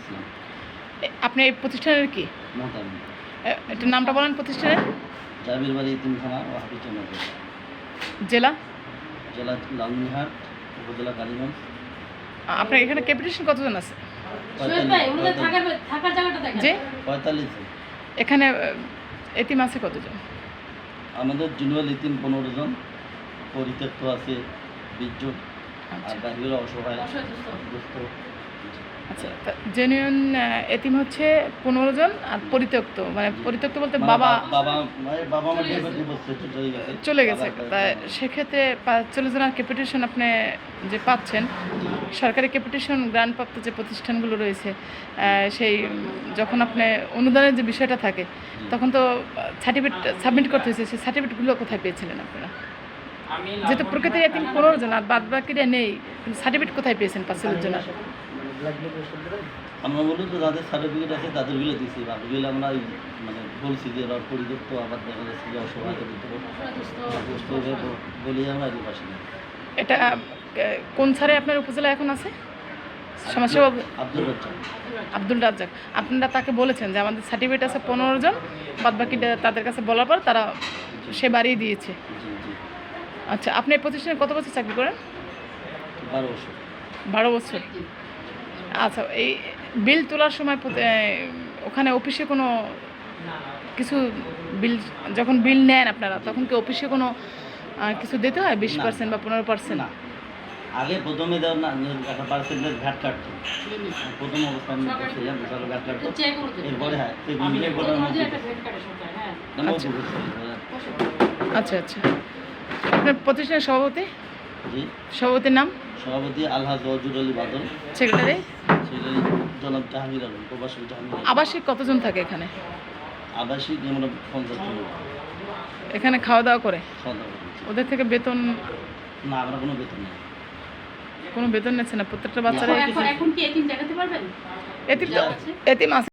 ইসলাম। আপনি এই প্রতিষ্ঠানের কি? মোহতামিম। এটার নামটা বলেন প্রতিষ্ঠানের। জাবির বাড়ি এতিমখানা ও হাফিজুর নগর। জেলা? জেলা লালমনিরহাট, উপজেলা কালীগঞ্জ। আপনার এখানে ক্যাপিটেশন কতজন আছে? 45 যে 45 জন। এখানে এতিম আছে কতজন? আমাদের জুনিয়র এতিম 15 জন, পরিত্যক্ত আছে 20 জন, আচ্ছা আর বাকিগুলো অসহায় দুস্থ। আচ্ছা, জেনুইন এতিম হচ্ছে 15 জন, আর পরিত্যক্ত মানে পরিত্যক্ত বলতে মানে বাবা বাবা আমার ডিভোর্স চলে গেছে। তাই সেক্ষেত্রে 45 জনের ক্যাপিটেশন আপনি যে পাচ্ছেন, সরকারি ক্যাপিটেশন গ্রান্টপ্রাপ্ত যে প্রতিষ্ঠানগুলো রয়েছে, সেই যখন আপনি অনুদানের যে বিষয়টা থাকে তখন তো সার্টিফিকেট সাবমিট করতে হয়েছে, সেই সার্টিফিকেটগুলো কোথায় পেয়েছিলেন আপনারা? যেহেতু প্রকৃতির এতিম 15 জন আর বাদ বাকিরা নেই, কিন্তু সার্টিফিকেট কোথায় পেয়েছেন 45 জনের? আমরা বলি তো যাদের সার্টিফিকেট আছে তাদেরগুলো দিচ্ছি, বাকিগুলো আমরা মানে বলছি যে এবার পরিযুক্ত, আবার দেখা যাচ্ছে যে অসহায় দুস্থ বলি আমরা এর পাশে নেই। এটা কোন স্যারে আপনার উপজেলা এখন আছে? সমাজসেবা আব্দুল রাজ্জাক। আব্দুল রাজ্জাক। আপনারা তাকে বলেছেন যে আমাদের সার্টিফিকেট আছে 15 জন, বাদ বাকিটা তাদের কাছে বলার পর তারা সে বাড়িয়ে দিয়েছে। জি জি। আচ্ছা, আপনি এই প্রতিষ্ঠানে কত বছর চাকরি করেন? 12 বছর। 12 বছর। আচ্ছা, এই বিল তোলার সময় ওখানে অফিসে কোনো কিছু বিল, যখন বিল নেন আপনারা তখন কি অফিসে কোনো কিছু দিতে হয় 20% বা 15%? না, আগে প্রথমে দেওয়ার না, একটা পার্সেন্টেজ ভ্যাট কাটতো। প্রথম অবস্থায় আমি করছিলাম, বিশাল ভ্যাট কাটতো। এরপরে হ্যাঁ বিলে করার মধ্যে আচ্ছা আচ্ছা। আপনার প্রতিষ্ঠানের সভাপতি? জি। সভাপতির নাম? সভাপতি আলহাজ ওয়াজুর আলী বাদল। সেক্রেটারি? সেক্রেটারি জনাব জাহাঙ্গীর আলম, প্রবাসী জাহাঙ্গীর আলম। আবাসিক কতজন থাকে এখানে? আবাসিক আমরা 50 জন। এখানে খাওয়া দাওয়া করে? খাওয়া দাওয়া করছি। ওদের থেকে বেতন? না, আমরা কোনো বেতন নেই। কোনো বেতন নিচ্ছে না? প্রত্যেকটা বাচ্চারা এখন কি এতিম দেখাতে পারবেন? এতিম তো এতিম আছে।